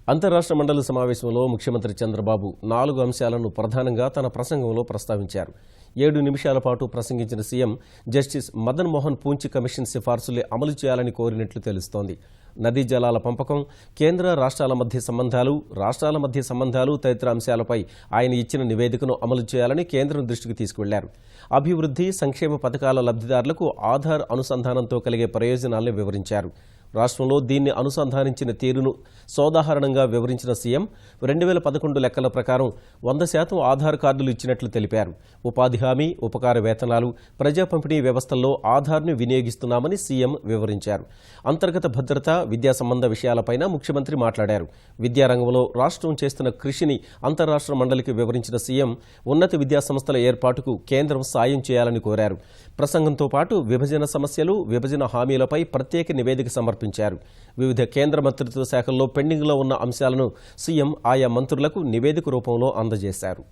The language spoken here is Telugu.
అంతర్రాష్ట్ర మండలి సమావేశంలో ముఖ్యమంత్రి చంద్రబాబు 4 అంశాలను ప్రధానంగా తన ప్రసంగంలో ప్రస్తావించారు. 7 నిమిషాల పాటు ప్రసంగించిన CM justice Madan Mohan Punchhi commission సిఫార్సులే అమలు చేయాలని కోరినట్లు తెలుస్తోంది. నదీ జలాల పంపకం, కేంద్ర రాష్ట్రాల మధ్య సంబంధాలు తదితర అంశాలపై ఆయన ఇచ్చిన నివేదికను అమలు చేయాలని కేంద్రం దృష్టికి తీసుకువెళ్లారు. అభివృద్ధి, సంక్షేమ పథకాల లబ్ధిదారులకు ఆధార్ అనుసంధానంతో కలిగే ప్రయోజనాలను వివరించారు. రాష్ట్రంలో దీన్ని అనుసంధానించిన తీరును సోదాహరణంగా వివరించిన సీఎం 2011 లెక్కల ప్రకారం 100% ఆధార్ కార్డులు ఇచ్చినట్లు తెలిపారు. ఉపాధి హామీ, ఉపకార వేతనాలు, ప్రజా పంపిణీ వ్యవస్థల్లో ఆధార్ను వినియోగిస్తున్నామని సీఎం వివరించారు. అంతర్గత భద్రత, విద్యా సంబంధ విషయాలపైన ముఖ్యమంత్రి మాట్లాడారు. విద్యారంగంలో రాష్ట్రం చేస్తున్న కృషిని అంతర్రాష్ట్ర మండలికి వివరించిన సీఎం ఉన్నత విద్యా సంస్థల ఏర్పాటుకు కేంద్రం సాయం చేయాలని కోరారు. ప్రసంగంతో పాటు విభజన సమస్యలు, విభజన హామీలపై ప్రత్యేక నివేదిక సమర్పించారు. వివిధ కేంద్ర మంత్రిత్వ శాఖల్లో పెండింగ్లో ఉన్న అంశాలను సీఎం ఆయా మంత్రులకు నివేదిక రూపంలో అందజేశారు.